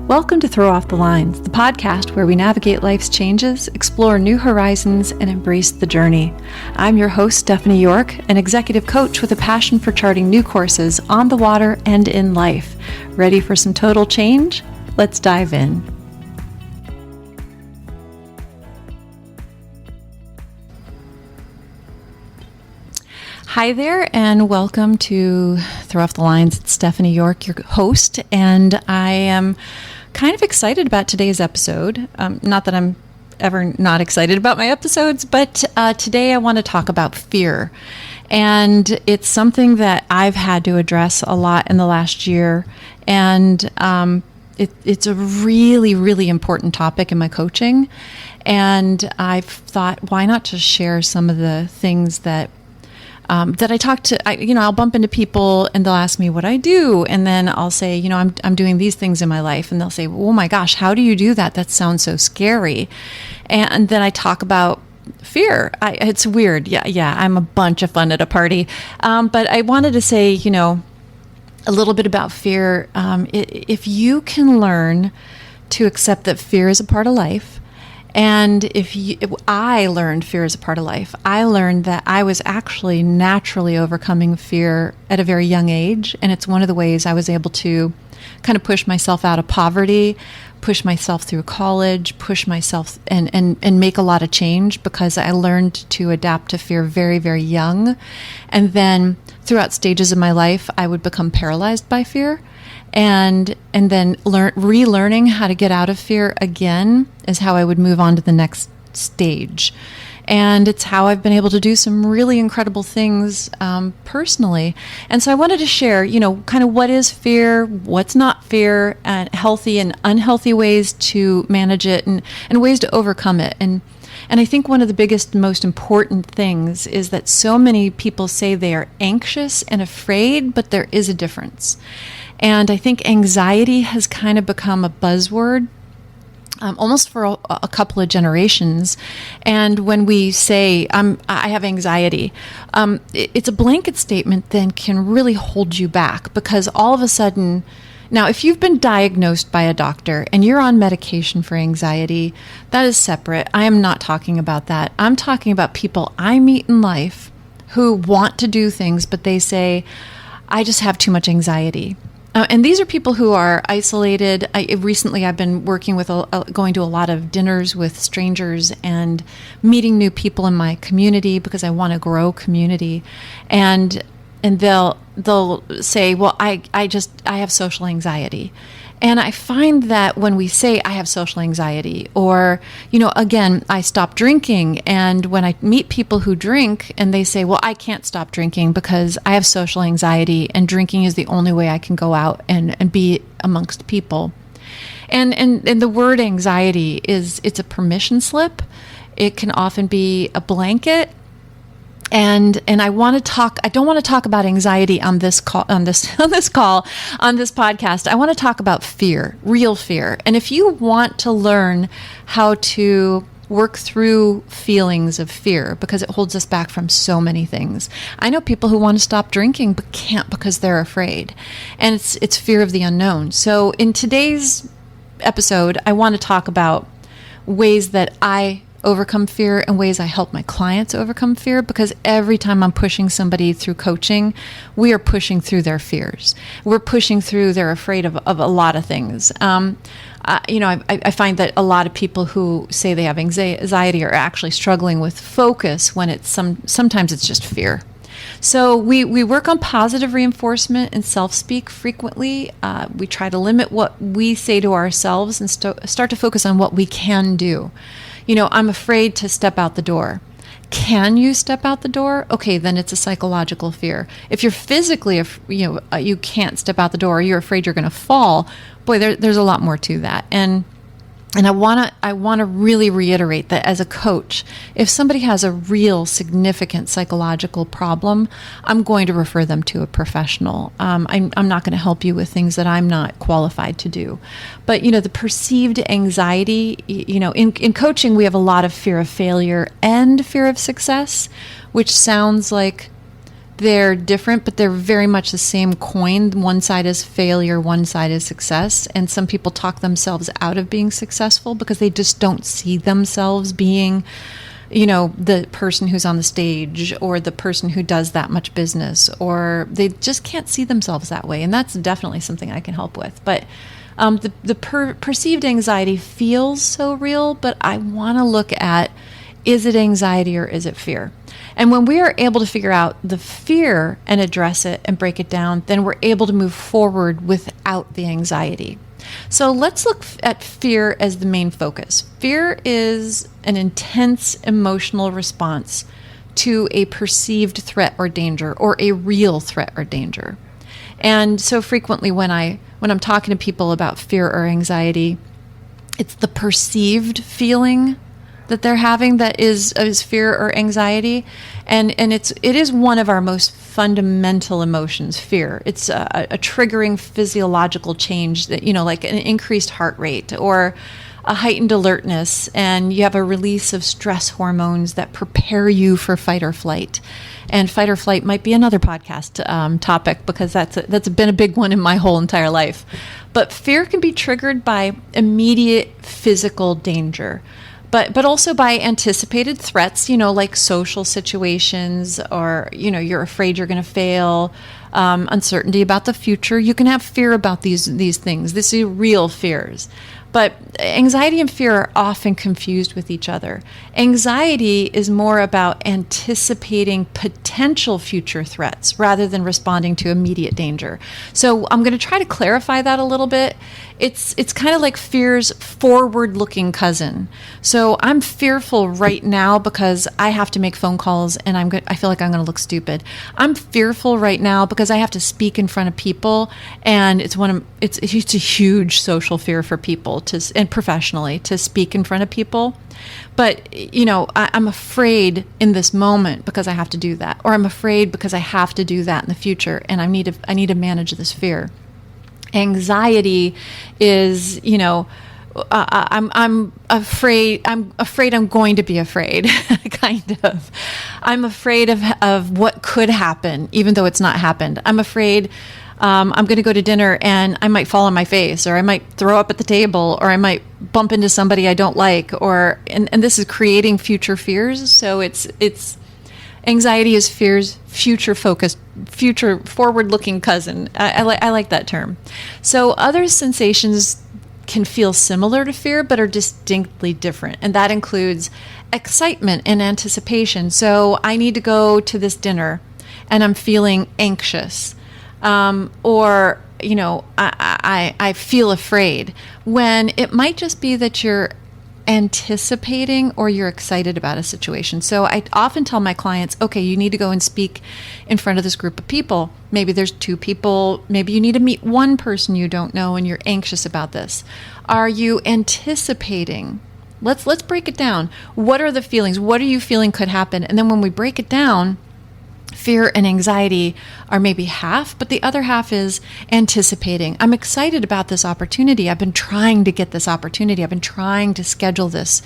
Welcome to Throw Off the Lines, the podcast where we navigate life's changes, explore new horizons, and embrace the journey. I'm your host, Stephanie York, an executive coach with a passion for charting new courses on the water and in life. Ready for some total change? Let's dive in. Hi there, and welcome to Throw Off the Lines. It's Stephanie York, your host, and I am kind of excited about today's episode. Not that I'm ever not excited about my episodes, but today I want to talk about fear. And it's something that I've had to address a lot in the last year. And it's a really, really important topic in my coaching. And I've thought, why not just share some of the things that I talk to, I'll bump into people and they'll ask me what I do. And then I'll say, I'm doing these things in my life. And they'll say, oh my gosh, how do you do that? That sounds so scary. And then I talk about fear. It's weird. Yeah. I'm a bunch of fun at a party. But I wanted to say, a little bit about fear. If you can learn to accept that fear is a part of life, and I learned fear is a part of life. I learned that I was actually naturally overcoming fear at a very young age. And it's one of the ways I was able to kind of push myself out of poverty, push myself through college, push myself and make a lot of change because I learned to adapt to fear very, very young. And then throughout stages of my life, I would become paralyzed by fear. And then relearning how to get out of fear again is how I would move on to the next stage. And it's how I've been able to do some really incredible things personally. And so I wanted to share, kind of what is fear, what's not fear, and healthy and unhealthy ways to manage it and ways to overcome it. And I think one of the biggest, most important things is that so many people say they are anxious and afraid, but there is a difference. And I think anxiety has kind of become a buzzword almost for a couple of generations. And when we say, I have anxiety, it's a blanket statement that can really hold you back because all of a sudden, now if you've been diagnosed by a doctor and you're on medication for anxiety, that is separate. I am not talking about that. I'm talking about people I meet in life who want to do things, but they say, I just have too much anxiety. And these are people who are isolated. Recently, I've been working with going to a lot of dinners with strangers and meeting new people in my community because I want to grow community. And they'll say, well, I have social anxiety. And I find that when we say I have social anxiety or, again, I stopped drinking. And when I meet people who drink and they say, well, I can't stop drinking because I have social anxiety and drinking is the only way I can go out and be amongst people. And the word anxiety it's a permission slip. It can often be a blanket. And I don't want to talk about anxiety on this podcast. I want to talk about fear, real fear. And if you want to learn how to work through feelings of fear, because it holds us back from so many things. I know people who want to stop drinking but can't because they're afraid. And it's fear of the unknown. So in today's episode, I want to talk about ways that I overcome fear and ways I help my clients overcome fear, because every time I'm pushing somebody through coaching, we are pushing through their fears. We're pushing through, they're afraid of a lot of things. I find that a lot of people who say they have anxiety are actually struggling with focus when it's sometimes it's just fear. So we work on positive reinforcement and self-speak frequently. We try to limit what we say to ourselves and start to focus on what we can do. I'm afraid to step out the door. Can you step out the door? Okay, then it's a psychological fear. If you're physically, you can't step out the door, or you're afraid you're going to fall, boy, there's a lot more to that. And I want to really reiterate that as a coach, if somebody has a real significant psychological problem, I'm going to refer them to a professional. I'm not going to help you with things that I'm not qualified to do. But, the perceived anxiety, in coaching, we have a lot of fear of failure and fear of success, which sounds like they're different, but they're very much the same coin. One side is failure, one side is success. And some people talk themselves out of being successful because they just don't see themselves being, the person who's on the stage or the person who does that much business, or they just can't see themselves that way. And that's definitely something I can help with. But the perceived anxiety feels so real, but I want to look at, is it anxiety or is it fear? And when we are able to figure out the fear and address it and break it down, then we're able to move forward without the anxiety. So let's look at fear as the main focus. Fear is an intense emotional response to a perceived threat or danger, or a real threat or danger. And so frequently when I'm talking to people about fear or anxiety, it's the perceived feeling that they're having that is fear or anxiety, and it is one of our most fundamental emotions. Fear, it's a triggering physiological change that, like an increased heart rate or a heightened alertness, and you have a release of stress hormones that prepare you for fight or flight. And fight or flight might be another podcast topic, because that's been a big one in my whole entire life. But fear can be triggered by immediate physical danger, but also by anticipated threats, like social situations, or, you're afraid you're going to fail, uncertainty about the future. You can have fear about these things. These are real fears. But anxiety and fear are often confused with each other. Anxiety is more about anticipating potential future threats rather than responding to immediate danger. So I'm going to try to clarify that a little bit. It's kind of like fear's forward-looking cousin. So I'm fearful right now because I have to make phone calls and I feel like I'm going to look stupid. I'm fearful right now because I have to speak in front of people, and it's a huge social fear for people and professionally to speak in front of people. But, I'm afraid in this moment because I have to do that, or I'm afraid because I have to do that in the future, and I need to manage this fear. Anxiety is, I'm afraid I'm going to be afraid, kind of. I'm afraid of what could happen, even though it's not happened. I'm afraid I'm going to go to dinner and I might fall on my face, or I might throw up at the table, or I might bump into somebody I don't like, and this is creating future fears. So it's anxiety is fear's future focused, future forward-looking cousin. I like that term. So other sensations can feel similar to fear, but are distinctly different. And that includes excitement and anticipation. So I need to go to this dinner and I'm feeling anxious. Or, I feel afraid, when it might just be that you're anticipating or you're excited about a situation. So I often tell my clients, okay, you need to go and speak in front of this group of people. Maybe there's 2 people. Maybe you need to meet one person you don't know and you're anxious about this. Are you anticipating? Let's break it down. What are the feelings? What are you feeling could happen? And then when we break it down, fear and anxiety are maybe half, but the other half is anticipating. I'm excited about this opportunity. I've been trying to get this opportunity. I've been trying to schedule this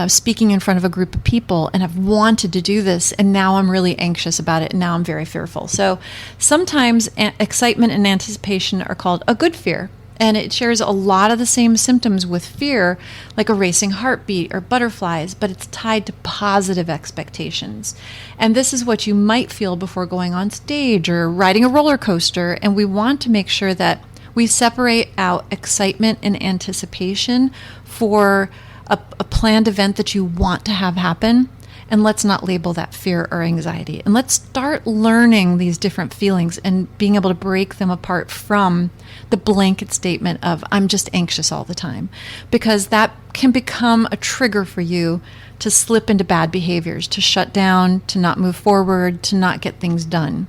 speaking in front of a group of people, and I've wanted to do this, and now I'm really anxious about it, and now I'm very fearful. So sometimes excitement and anticipation are called a good fear. And it shares a lot of the same symptoms with fear, like a racing heartbeat or butterflies, but it's tied to positive expectations. And this is what you might feel before going on stage or riding a roller coaster. And we want to make sure that we separate out excitement and anticipation for a planned event that you want to have happen. And let's not label that fear or anxiety. And let's start learning these different feelings and being able to break them apart from the blanket statement of, I'm just anxious all the time. Because that can become a trigger for you to slip into bad behaviors, to shut down, to not move forward, to not get things done.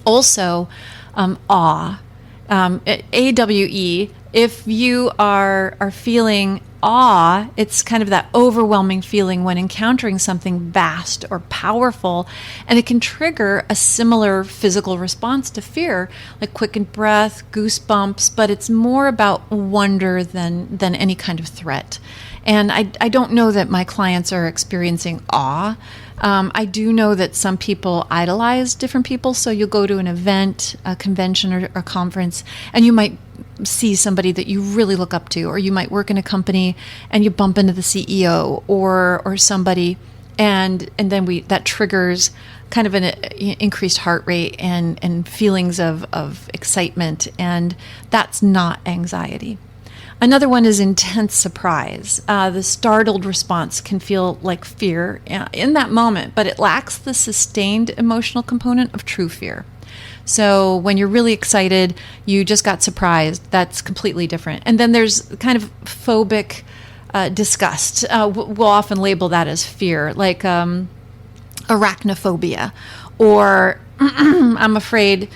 Also, awe. AWE, if you are feeling awe, it's kind of that overwhelming feeling when encountering something vast or powerful, and it can trigger a similar physical response to fear, like quickened breath, goosebumps, but it's more about wonder than any kind of threat. And I don't know that my clients are experiencing awe. I do know that some people idolize different people. So you'll go to an event, a convention, or a conference, and you might see somebody that you really look up to, or you might work in a company and you bump into the CEO or somebody, and then that triggers kind of an increased heart rate and feelings of excitement, and that's not anxiety. Another one is intense surprise. The startled response can feel like fear in that moment, but it lacks the sustained emotional component of true fear. So when you're really excited, you just got surprised, that's completely different. And then there's kind of phobic disgust. We'll often label that as fear, like arachnophobia, or I'm afraid,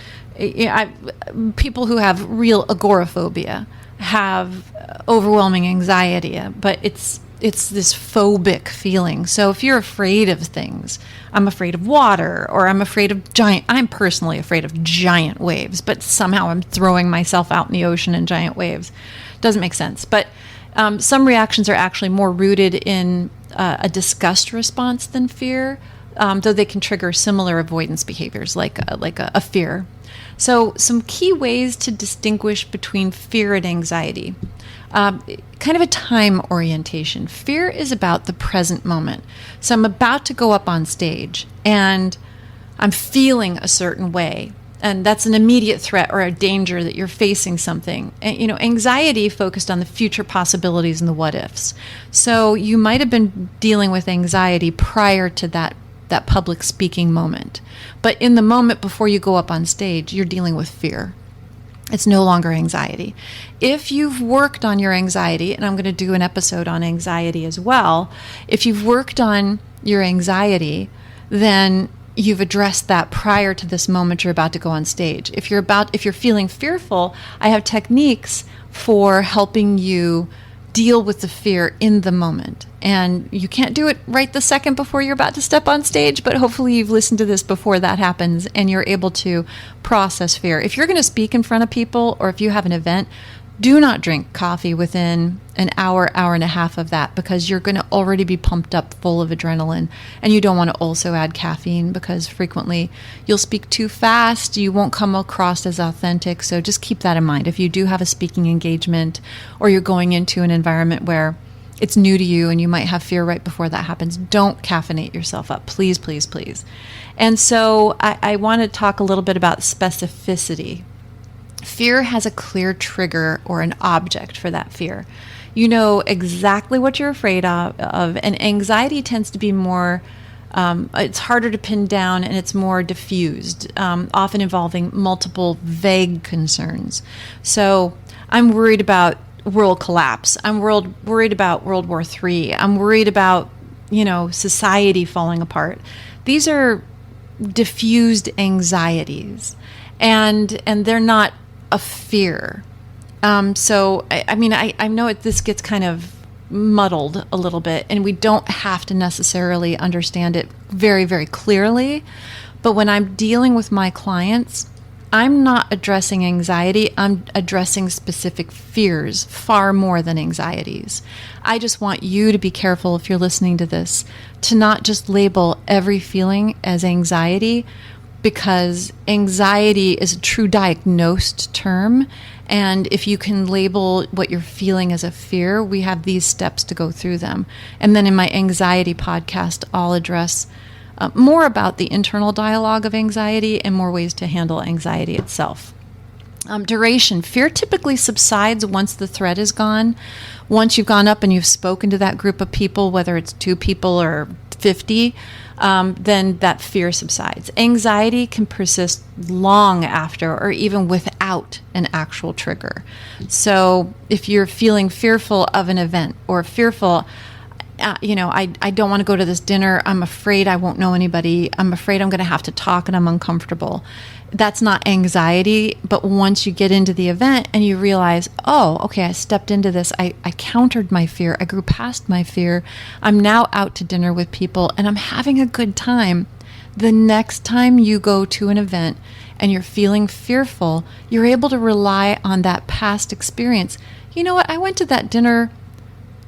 people who have real agoraphobia have overwhelming anxiety, but it's this phobic feeling. So if you're afraid of things, I'm afraid of water, or I'm personally afraid of giant waves, but somehow I'm throwing myself out in the ocean in giant waves. Doesn't make sense. But some reactions are actually more rooted in a disgust response than fear, though they can trigger similar avoidance behaviors like a fear. So some key ways to distinguish between fear and anxiety. Kind of a time orientation. Fear is about the present moment. So I'm about to go up on stage and I'm feeling a certain way. And that's an immediate threat or a danger that you're facing something. And, anxiety focused on the future possibilities and the what ifs. So you might have been dealing with anxiety prior to that public speaking moment. But in the moment before you go up on stage, you're dealing with fear. It's no longer anxiety. If you've worked on your anxiety, and I'm going to do an episode on anxiety as well, if you've worked on your anxiety, then you've addressed that prior to this moment you're about to go on stage. If you're feeling fearful, I have techniques for helping you deal with the fear in the moment. And you can't do it right the second before you're about to step on stage, but hopefully you've listened to this before that happens and you're able to process fear. If you're going to speak in front of people, or if you have an event, do not drink coffee within an hour and a half of that, because you're going to already be pumped up full of adrenaline. And you don't want to also add caffeine, because frequently you'll speak too fast, you won't come across as authentic. So just keep that in mind. If you do have a speaking engagement, or you're going into an environment where it's new to you and you might have fear right before that happens, don't caffeinate yourself up. Please, please, please. And so I want to talk a little bit about specificity. Fear has a clear trigger or an object for that fear. You know exactly what you're afraid of, and anxiety tends to be more, it's harder to pin down and it's more diffused, often involving multiple vague concerns. So I'm worried about world collapse. I'm worried about World War III. I'm worried about, society falling apart. These are diffused anxieties, and they're not a fear. So I know this gets kind of muddled a little bit, and we don't have to necessarily understand it very, very clearly. But when I'm dealing with my clients, I'm not addressing anxiety. I'm addressing specific fears far more than anxieties. I just want you to be careful, if you're listening to this, to not just label every feeling as anxiety, because anxiety is a true diagnosed term. And if you can label what you're feeling as a fear, we have these steps to go through them. And then in my anxiety podcast, I'll address more about the internal dialogue of anxiety and more ways to handle anxiety itself. Duration. Fear typically subsides once the threat is gone. Once you've gone up and you've spoken to that group of people, whether it's 2 people or 50, then that fear subsides. Anxiety can persist long after or even without an actual trigger. So if you're feeling fearful of an event, or fearful, I don't want to go to this dinner, I'm afraid I won't know anybody, I'm afraid I'm going to have to talk and I'm uncomfortable. That's not anxiety, but once you get into the event and you realize, oh, okay, I stepped into this, I countered my fear, I grew past my fear, I'm now out to dinner with people and I'm having a good time. The next time you go to an event and you're feeling fearful, you're able to rely on that past experience. You know what, I went to that dinner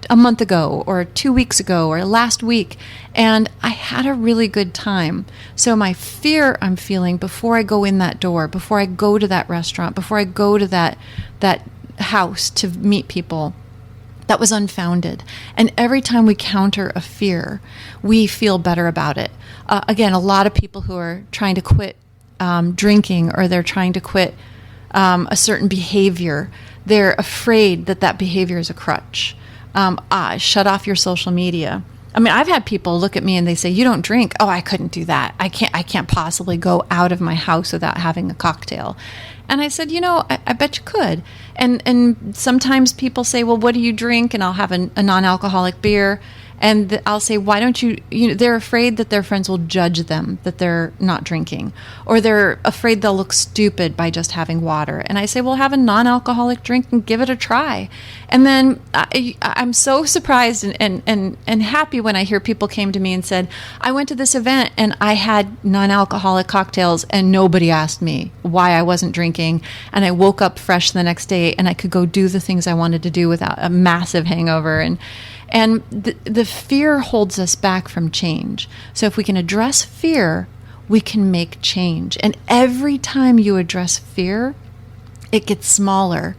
a month ago or 2 weeks ago or last week, and I had a really good time. So my fear I'm feeling before I go in that door, before I go to that restaurant, before I go to that house to meet people, that was unfounded. And every time we counter a fear, we feel better about it. Again, a lot of people who are trying to quit drinking, or they're trying to quit a certain behavior, they're afraid that behavior is a crutch. Shut off your social media. I mean, I've had people look at me and they say, "You don't drink." "Oh, I couldn't do that. I can't possibly go out of my house without having a cocktail." And I said, I bet you could. And sometimes people say, "Well, what do you drink?" And I'll have a non-alcoholic beer. And I'll say, "Why don't you," they're afraid that their friends will judge them, that they're not drinking, or they're afraid they'll look stupid by just having water. And I say, "Well, have a non-alcoholic drink and give it a try." And then I'm so surprised and happy when I hear people came to me and said, "I went to this event and I had non-alcoholic cocktails and nobody asked me why I wasn't drinking. And I woke up fresh the next day and I could go do the things I wanted to do without a massive hangover." And the fear holds us back from change. So if we can address fear, we can make change. And every time you address fear, it gets smaller.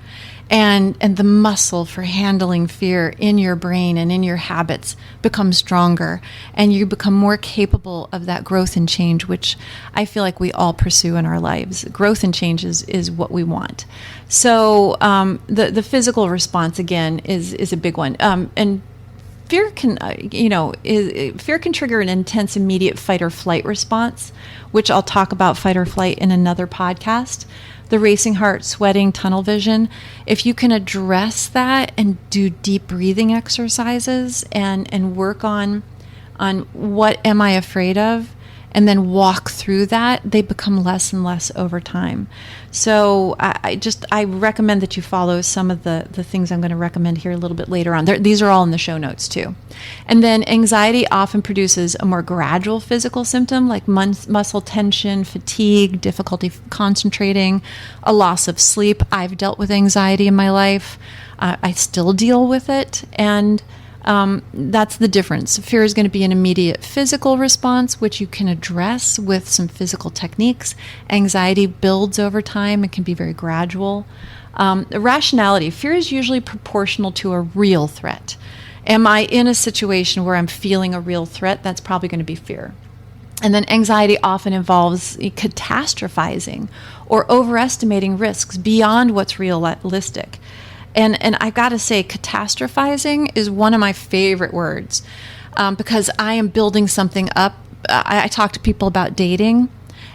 And the muscle for handling fear in your brain and in your habits becomes stronger. And you become more capable of that growth and change, which I feel like we all pursue in our lives. Growth and change is what we want. So the physical response, again, is a big one. And fear can, fear can trigger an intense, immediate fight or flight response, which I'll talk about fight or flight in another podcast. The racing heart, sweating, tunnel vision. If you can address that and do deep breathing exercises and work on what am I afraid of, and then walk through that, they become less and less over time. So I recommend that you follow some of the things I'm going to recommend here a little bit later on. These are all in the show notes too. And then anxiety often produces a more gradual physical symptom like muscle tension, fatigue, difficulty concentrating, a loss of sleep. I've dealt with anxiety in my life. I still deal with it. And that's the difference. Fear is going to be an immediate physical response, which you can address with some physical techniques. Anxiety builds over time and can be very gradual. Irrationality. Fear is usually proportional to a real threat. Am I in a situation where I'm feeling a real threat? That's probably going to be fear. And then anxiety often involves catastrophizing or overestimating risks beyond what's realistic. And I got to say, catastrophizing is one of my favorite words because I am building something up. I talk to people about dating,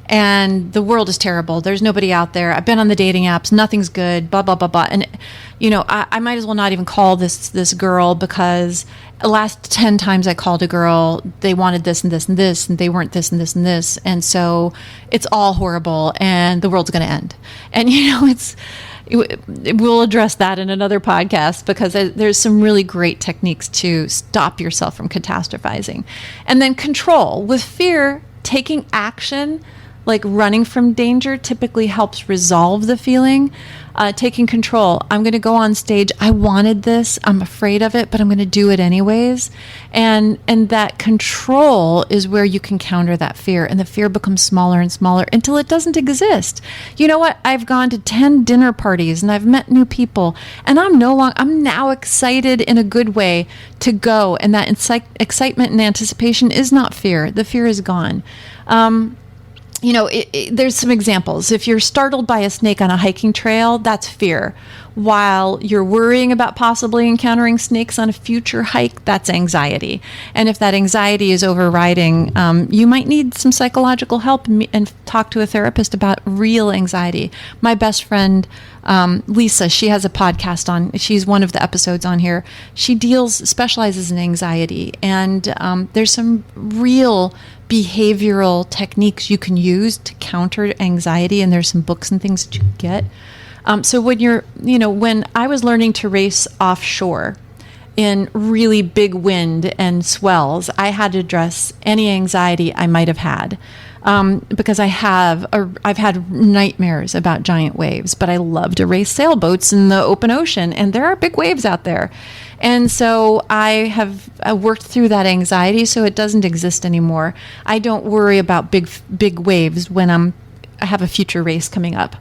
and the world is terrible. There's nobody out there. I've been on the dating apps. Nothing's good, blah, blah, blah, blah. And, I might as well not even call this girl because the last 10 times I called a girl, they wanted this and this and this, and they weren't this and this and this. And so it's all horrible, and the world's going to end. And, we'll address that in another podcast because there's some really great techniques to stop yourself from catastrophizing. And then control. With fear, taking action, like running from danger, typically helps resolve the feeling. Taking control. I'm going to go on stage. I wanted this. I'm afraid of it, but I'm going to do it anyways. And that control is where you can counter that fear. And the fear becomes smaller and smaller until it doesn't exist. You know what? I've gone to 10 dinner parties and I've met new people. And I'm now excited in a good way to go. And that excitement and anticipation is not fear. The fear is gone. There's some examples. If you're startled by a snake on a hiking trail, that's fear. While you're worrying about possibly encountering snakes on a future hike, that's anxiety. And if that anxiety is overriding, you might need some psychological help and talk to a therapist about real anxiety. My best friend, Lisa, she has a podcast on, she's one of the episodes on here. She specializes in anxiety. And there's some real behavioral techniques you can use to counter anxiety, and there's some books and things that you can get. So when when I was learning to race offshore, in really big wind and swells, I had to address any anxiety I might have had. Because I've had nightmares about giant waves, but I love to race sailboats in the open ocean, and there are big waves out there. And so I have worked through that anxiety, so it doesn't exist anymore. I don't worry about big waves when I have a future race coming up.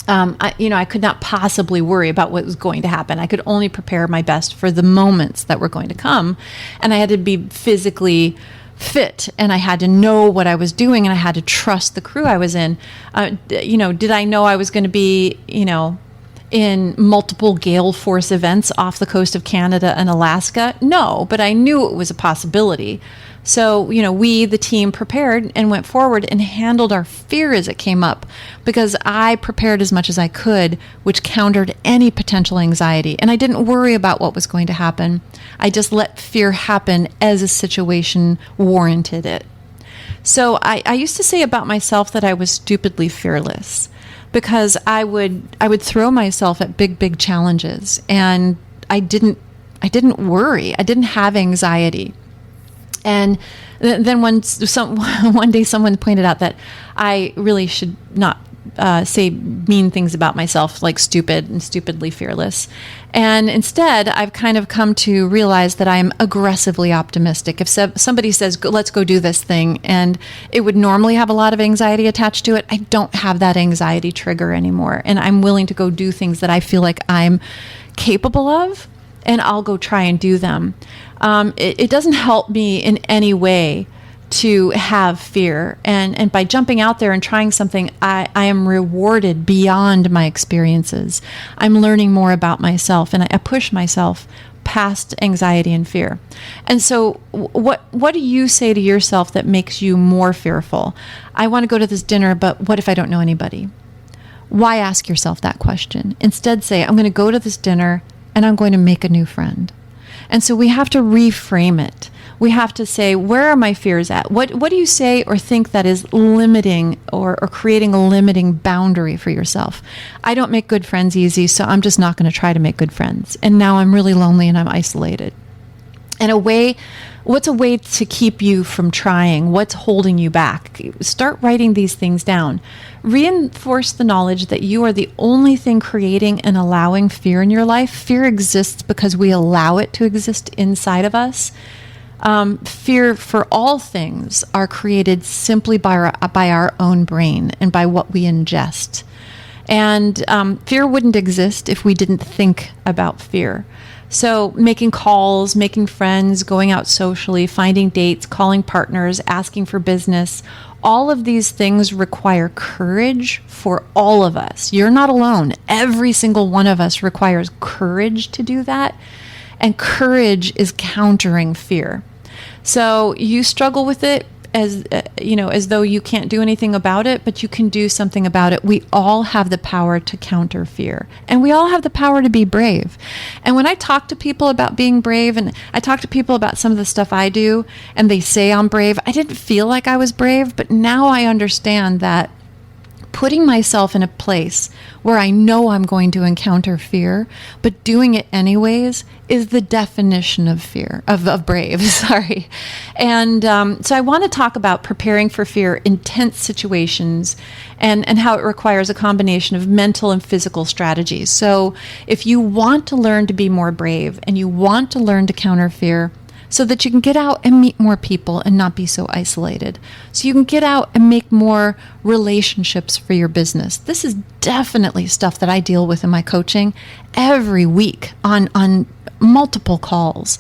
I could not possibly worry about what was going to happen. I could only prepare my best for the moments that were going to come, and I had to be physically fit, and I had to know what I was doing, and I had to trust the crew I was in. Did I know I was going to be, in multiple gale force events off the coast of Canada and Alaska? No, but I knew it was a possibility. So, we, the team, prepared and went forward and handled our fear as it came up, because I prepared as much as I could, which countered any potential anxiety. And I didn't worry about what was going to happen. I just let fear happen as a situation warranted it. So I used to say about myself that I was stupidly fearless, because I would throw myself at big challenges, and I didn't worry. I didn't have anxiety. And then one day someone pointed out that I really should not say mean things about myself, like stupid and stupidly fearless. And instead, I've kind of come to realize that I'm aggressively optimistic. If somebody says, let's go do this thing, and it would normally have a lot of anxiety attached to it, I don't have that anxiety trigger anymore. And I'm willing to go do things that I feel like I'm capable of, and I'll go try and do them. It doesn't help me in any way to have fear. And by jumping out there and trying something, I am rewarded beyond my experiences. I'm learning more about myself, and I push myself past anxiety and fear. And so what do you say to yourself that makes you more fearful? I want to go to this dinner, but what if I don't know anybody? Why ask yourself that question? Instead say, I'm going to go to this dinner and I'm going to make a new friend. And so we have to reframe it. We have to say, where are my fears at? What do you say or think that is limiting or creating a limiting boundary for yourself? I don't make good friends easy, so I'm just not going to try to make good friends. And now I'm really lonely and I'm isolated. And what's a way to keep you from trying? What's holding you back? Start writing these things down. Reinforce the knowledge that you are the only thing creating and allowing fear in your life. Fear exists because we allow it to exist inside of us. Fear for all things are created simply by our own brain and by what we ingest. And fear wouldn't exist if we didn't think about fear. So making calls, making friends, going out socially, finding dates, calling partners, asking for business, all of these things require courage for all of us. You're not alone. Every single one of us requires courage to do that. And courage is countering fear. So you struggle with it as though you can't do anything about it, but you can do something about it. We all have the power to counter fear, and we all have the power to be brave. And when I talk to people about being brave, and I talk to people about some of the stuff I do, and they say I'm brave, I didn't feel like I was brave, but now I understand that putting myself in a place where I know I'm going to encounter fear, but doing it anyways, is the definition of fear, of brave, sorry. And so I want to talk about preparing for fear in tense situations and how it requires a combination of mental and physical strategies. So if you want to learn to be more brave and you want to learn to counter fear, so that you can get out and meet more people and not be so isolated. So you can get out and make more relationships for your business. This is definitely stuff that I deal with in my coaching every week on multiple calls.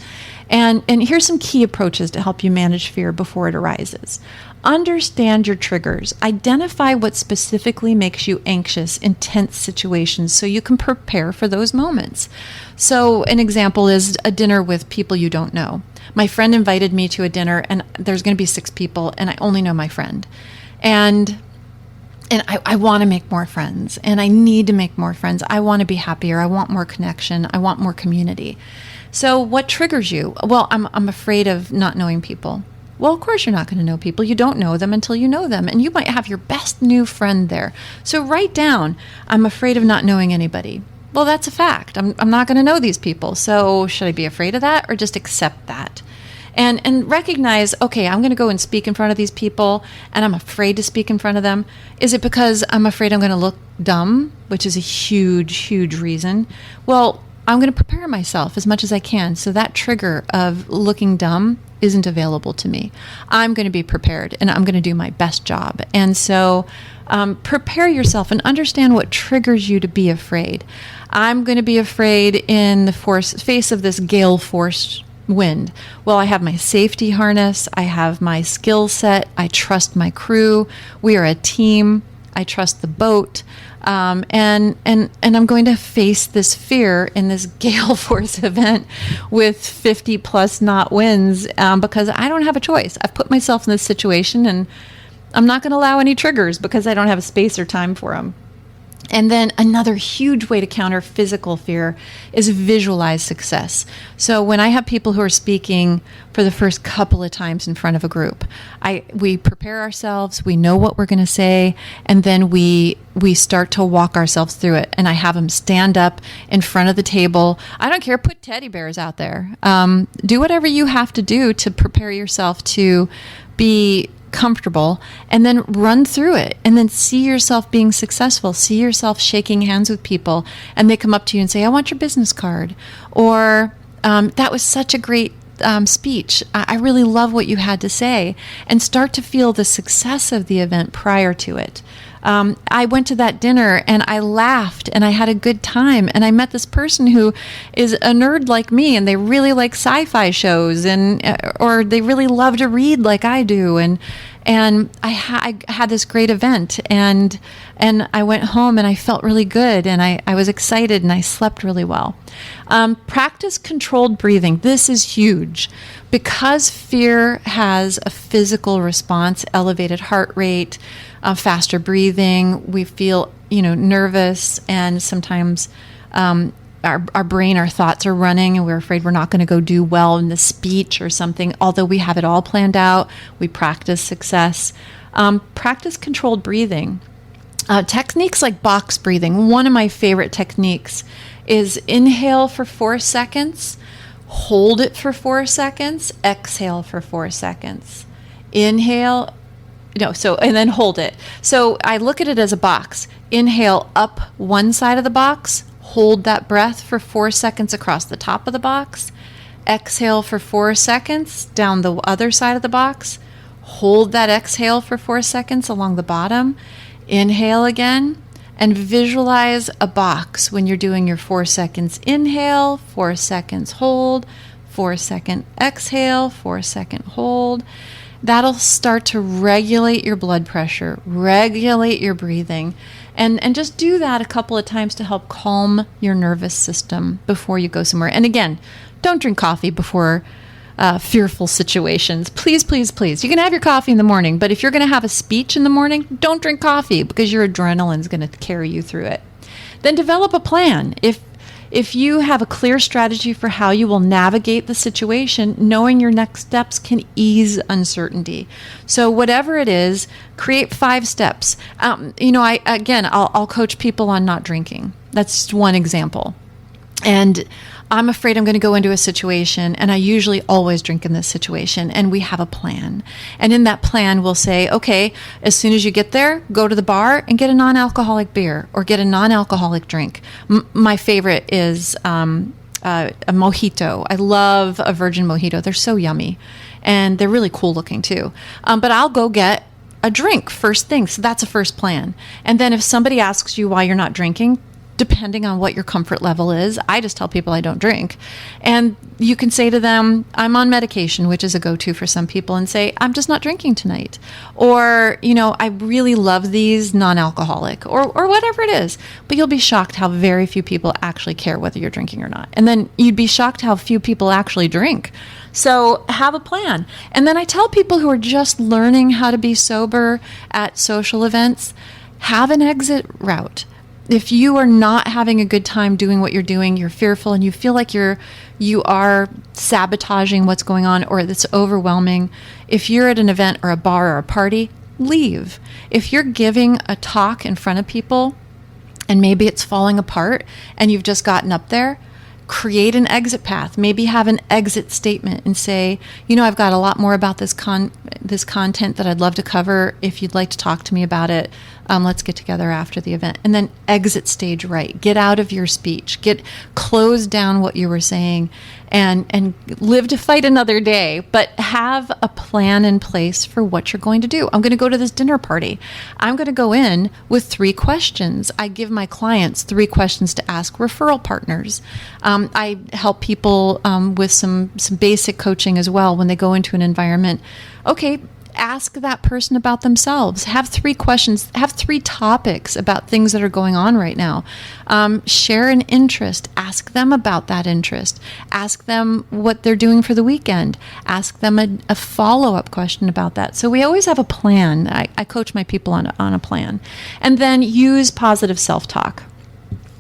And here's some key approaches to help you manage fear before it arises. Understand your triggers. Identify what specifically makes you anxious in tense situations so you can prepare for those moments. So an example is a dinner with people you don't know. My friend invited me to a dinner, and there's going to be 6 people, and I only know my friend. And I want to make more friends, and I need to make more friends. I want to be happier. I want more connection. I want more community. So what triggers you? Well, I'm afraid of not knowing people. Well, of course you're not going to know people. You don't know them until you know them, and you might have your best new friend there. So write down, I'm afraid of not knowing anybody. Well, that's a fact. I'm not going to know these people. So should I be afraid of that or just accept that? And recognize, okay, I'm going to go and speak in front of these people and I'm afraid to speak in front of them. Is it because I'm afraid I'm going to look dumb, which is a huge, huge reason? Well, I'm going to prepare myself as much as I can so that trigger of looking dumb isn't available to me. I'm going to be prepared and I'm going to do my best job. And so prepare yourself and understand what triggers you to be afraid. I'm going to be afraid in the face of this gale force wind. Well, I have my safety harness. I have my skill set. I trust my crew. We are a team. I trust the boat. And I'm going to face this fear in this gale force event with 50 plus knot winds because I don't have a choice. I've put myself in this situation and I'm not going to allow any triggers because I don't have space or time for them. And then another huge way to counter physical fear is visualize success. So when I have people who are speaking for the first couple of times in front of a group, we prepare ourselves, we know what we're going to say, and then we start to walk ourselves through it. And I have them stand up in front of the table. I don't care, put teddy bears out there. Do whatever you have to do to prepare yourself to be comfortable, and then run through it and then see yourself being successful, see yourself shaking hands with people, and they come up to you and say, I want your business card, or that was such a great speech. I really love what you had to say, and start to feel the success of the event prior to it. I went to that dinner and I laughed and I had a good time, and I met this person who is a nerd like me and they really like sci-fi shows or they really love to read like I do, and I had this great event, and I went home and I felt really good, and I was excited and I slept really well. Practice controlled breathing. This is huge because fear has a physical response, elevated heart rate, faster breathing. We feel, nervous, and sometimes our brain, our thoughts are running, and we're afraid we're not going to go do well in the speech or something. Although we have it all planned out, we practice success. Practice controlled breathing. Techniques like box breathing. One of my favorite techniques is inhale for 4 seconds, hold it for 4 seconds, exhale for 4 seconds. Inhale. And then hold it. So I look at it as a box. Inhale up one side of the box, hold that breath for 4 seconds across the top of the box. Exhale for 4 seconds down the other side of the box. Hold that exhale for 4 seconds along the bottom. Inhale again, and visualize a box when you're doing your 4 seconds inhale, 4 seconds hold, 4 second exhale, 4 second hold. That'll start to regulate your blood pressure, regulate your breathing, and just do that a couple of times to help calm your nervous system before you go somewhere. And again, don't drink coffee before fearful situations. Please, please, please. You can have your coffee in the morning, but if you're going to have a speech in the morning, don't drink coffee because your adrenaline is going to carry you through it. Then develop a plan. If you have a clear strategy for how you will navigate the situation, knowing your next steps can ease uncertainty. So whatever it is, create 5 steps. I'll coach people on not drinking. That's just one example. And I'm afraid I'm going to go into a situation, and I usually always drink in this situation, and we have a plan. And in that plan, we'll say, okay, as soon as you get there, go to the bar and get a non-alcoholic beer or get a non-alcoholic drink. My favorite is a mojito. I love a virgin mojito. They're so yummy, and they're really cool looking too. But I'll go get a drink first thing. So that's a first plan. And then if somebody asks you why you're not drinking, depending on what your comfort level is, I just tell people I don't drink. And you can say to them, I'm on medication, which is a go-to for some people, and say, I'm just not drinking tonight. Or, I really love these non-alcoholic, or whatever it is. But you'll be shocked how very few people actually care whether you're drinking or not. And then you'd be shocked how few people actually drink. So have a plan. And then I tell people who are just learning how to be sober at social events, have an exit route. If you are not having a good time doing what you're doing, you're fearful, and you feel like you are sabotaging what's going on, or it's overwhelming, if you're at an event or a bar or a party, leave. If you're giving a talk in front of people and maybe it's falling apart and you've just gotten up there, create an exit path. Maybe have an exit statement and say, I've got a lot more about this content that I'd love to cover. If you'd like to talk to me about it, let's get together after the event. And then exit stage right. Get out of your speech. Close down what you were saying and live to fight another day, but have a plan in place for what you're going to do. I'm going to go to this dinner party. I'm going to go in with 3 questions. I give my clients 3 questions to ask referral partners. I help people with some basic coaching as well when they go into an environment. Okay, ask that person about themselves. Have 3 questions. Have 3 topics about things that are going on right now. Share an interest. Ask them about that interest. Ask them what they're doing for the weekend. Ask them a follow-up question about that. So we always have a plan. I coach my people on a plan. And then use positive self-talk.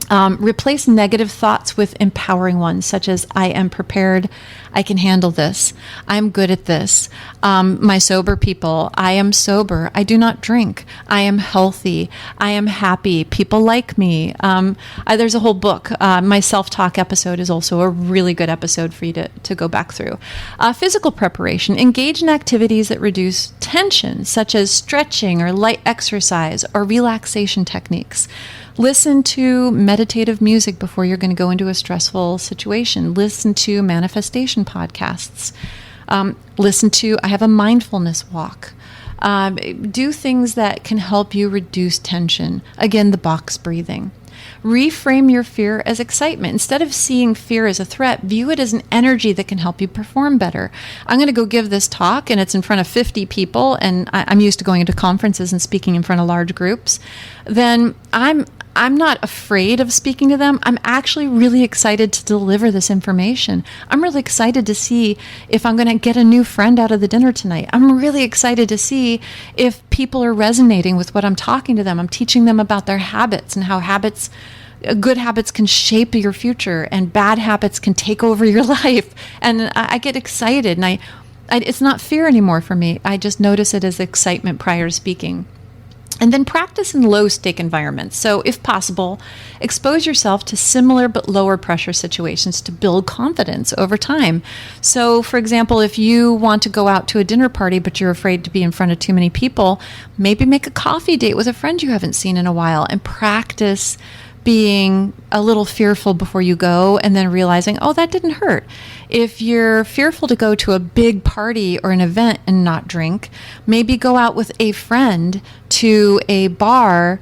Replace negative thoughts with empowering ones, such as, I am prepared, I can handle this, I'm good at this. My sober people, I am sober, I do not drink, I am healthy, I am happy, people like me. There's a whole book. My self-talk episode is also a really good episode for you to go back through. Physical preparation, engage in activities that reduce tension, such as stretching or light exercise or relaxation techniques. Listen to meditative music before you're going to go into a stressful situation. Listen to manifestation podcasts. I have a mindfulness walk. Do things that can help you reduce tension. Again, the box breathing. Reframe your fear as excitement. Instead of seeing fear as a threat, view it as an energy that can help you perform better. I'm going to go give this talk, and it's in front of 50 people, and I'm used to going into conferences and speaking in front of large groups. Then I'm not afraid of speaking to them. I'm actually really excited to deliver this information. I'm really excited to see if I'm going to get a new friend out of the dinner tonight. I'm really excited to see if people are resonating with what I'm talking to them. I'm teaching them about their habits and how good habits can shape your future and bad habits can take over your life. And I get excited, and it's not fear anymore for me. I just notice it as excitement prior to speaking. And then practice in low-stake environments. So if possible, expose yourself to similar but lower pressure situations to build confidence over time. So for example, if you want to go out to a dinner party but you're afraid to be in front of too many people, maybe make a coffee date with a friend you haven't seen in a while and practice being a little fearful before you go and then realizing, oh, that didn't hurt. If you're fearful to go to a big party or an event and not drink, maybe go out with a friend to a bar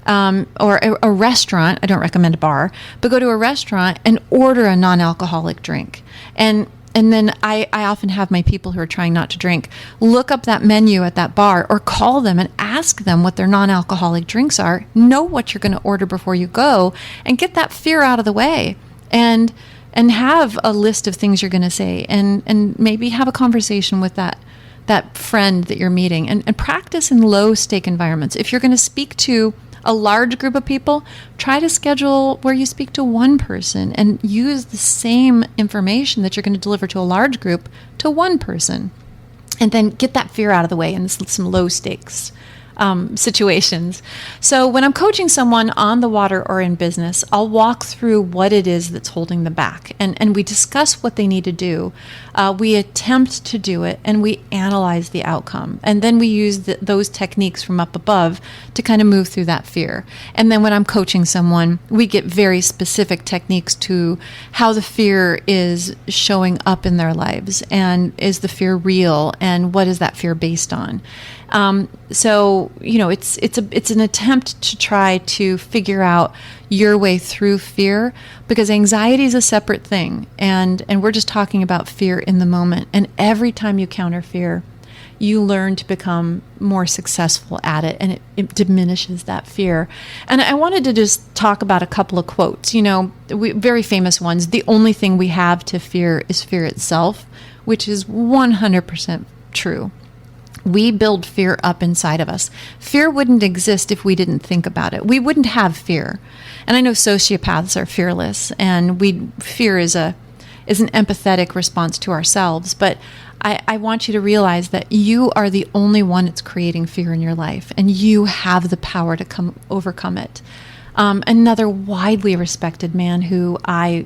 or a restaurant. I don't recommend a bar, but go to a restaurant and order a non-alcoholic drink. And then I often have my people who are trying not to drink look up that menu at that bar or call them and ask them what their non-alcoholic drinks are. Know what you're going to order before you go and get that fear out of the way. And have a list of things you're going to say and maybe have a conversation with that friend that you're meeting and practice in low stake environments. If you're going to speak to a large group of people, try to schedule where you speak to one person and use the same information that you're going to deliver to a large group to one person. And then get that fear out of the way in some low stakes situations. So when I'm coaching someone on the water or in business, I'll walk through what it is that's holding them back. And we discuss what they need to do. We attempt to do it, and we analyze the outcome. And then we use those techniques from up above to kind of move through that fear. And then when I'm coaching someone, we get very specific techniques to how the fear is showing up in their lives. And is the fear real? And what is that fear based on? So, it's an attempt to try to figure out your way through fear, because anxiety is a separate thing. And we're just talking about fear in the moment. And every time you counter fear, you learn to become more successful at it, and it diminishes that fear. And I wanted to just talk about a couple of quotes, very famous ones. The only thing we have to fear is fear itself, which is 100% true. We build fear up inside of us. Fear wouldn't exist if we didn't think about it. We wouldn't have fear. And I know sociopaths are fearless, and fear is an empathetic response to ourselves. But I want you to realize that you are the only one that's creating fear in your life, and you have the power to overcome it. Another widely respected man who I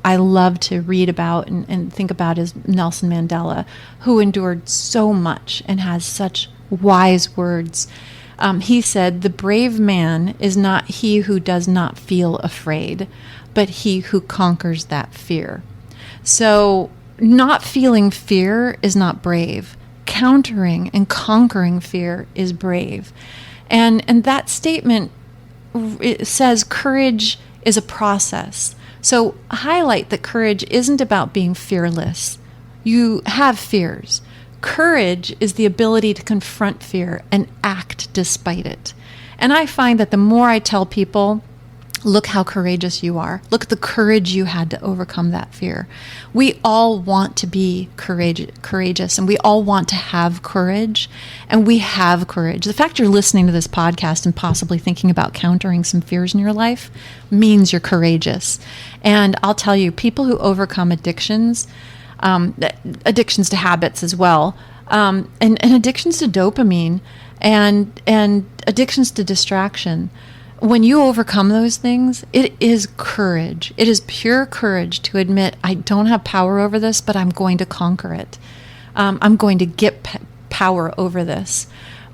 love to read about and think about is Nelson Mandela, who endured so much and has such wise words. He said, "The brave man is not he who does not feel afraid, but he who conquers that fear." So not feeling fear is not brave. Countering and conquering fear is brave. And that statement, it says courage is a process. So highlight that courage isn't about being fearless. You have fears. Courage is the ability to confront fear and act despite it. And I find that the more I tell people, look how courageous you are. Look at the courage you had to overcome that fear. We all want to be courageous, and we all want to have courage, and we have courage. The fact you're listening to this podcast and possibly thinking about countering some fears in your life means you're courageous. And I'll tell you, people who overcome addictions to habits as well, and addictions to dopamine and addictions to distraction, when you overcome those things, it is courage. It is pure courage to admit, I don't have power over this, but I'm going to conquer it. I'm going to get power over this.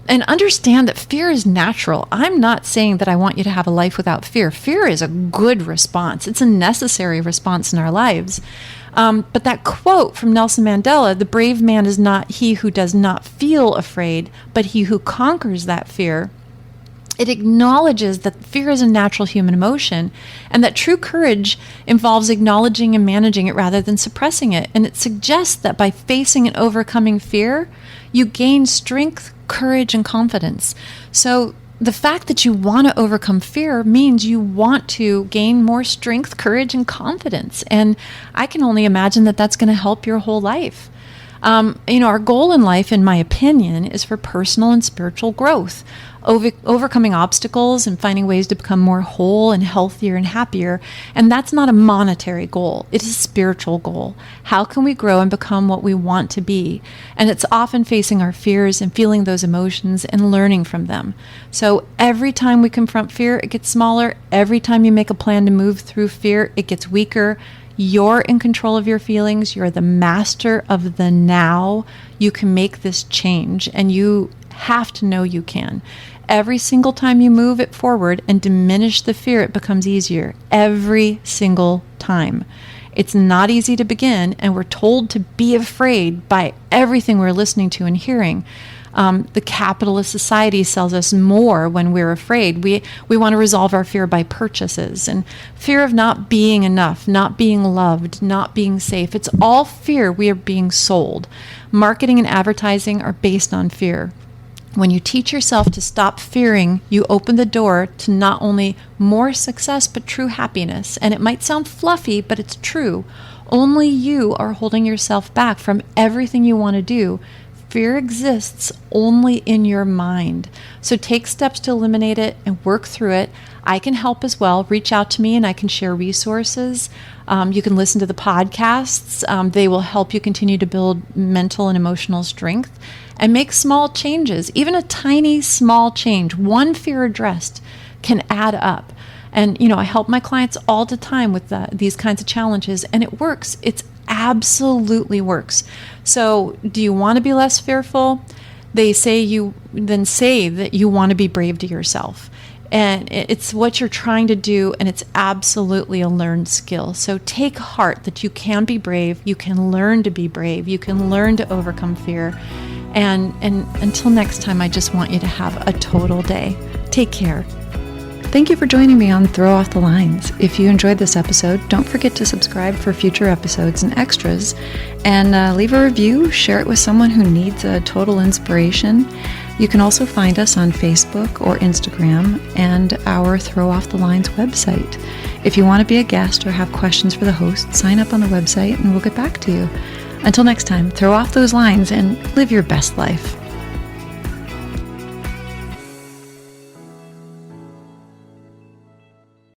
And understand that fear is natural. I'm not saying that I want you to have a life without fear. Fear is a good response. It's a necessary response in our lives. But that quote from Nelson Mandela, "The brave man is not he who does not feel afraid, but he who conquers that fear," it acknowledges that fear is a natural human emotion and that true courage involves acknowledging and managing it rather than suppressing it. And it suggests that by facing and overcoming fear, you gain strength, courage, and confidence. So the fact that you want to overcome fear means you want to gain more strength, courage, and confidence. And I can only imagine that that's going to help your whole life. Our goal in life, in my opinion, is for personal and spiritual growth. Overcoming obstacles and finding ways to become more whole and healthier and happier. And that's not a monetary goal. It is a spiritual goal. How can we grow and become what we want to be? And it's often facing our fears and feeling those emotions and learning from them. So every time we confront fear, it gets smaller. Every time you make a plan to move through fear, it gets weaker. You're in control of your feelings. You're the master of the now. You can make this change, and you have to know you can. Every single time you move it forward and diminish the fear, it becomes easier. Every single time. It's not easy to begin, and we're told to be afraid by everything we're listening to and hearing. The capitalist society sells us more when we're afraid. We want to resolve our fear by purchases and fear of not being enough, not being loved, not being safe. It's all fear we are being sold. Marketing and advertising are based on fear. When you teach yourself to stop fearing, you open the door to not only more success, but true happiness. And it might sound fluffy, but it's true. Only you are holding yourself back from everything you want to do. Fear exists only in your mind. So take steps to eliminate it and work through it. I can help as well. Reach out to me and I can share resources. You can listen to the podcasts. They will help you continue to build mental and emotional strength and make small changes. Even a tiny, small change, one fear addressed, can add up. And, I help my clients all the time with these kinds of challenges, and it works. It absolutely works. So do you want to be less fearful? Then say that you want to be brave to yourself. And it's what you're trying to do, and it's absolutely a learned skill. So take heart that you can be brave, you can learn to be brave, you can learn to overcome fear. And until next time, I just want you to have a total day. Take care. Thank you for joining me on Throw Off the Lines. If you enjoyed this episode, don't forget to subscribe for future episodes and extras, and leave a review, share it with someone who needs a total inspiration. You can also find us on Facebook or Instagram and our Throw Off the Lines website. If you want to be a guest or have questions for the host, sign up on the website and we'll get back to you. Until next time, throw off those lines and live your best life.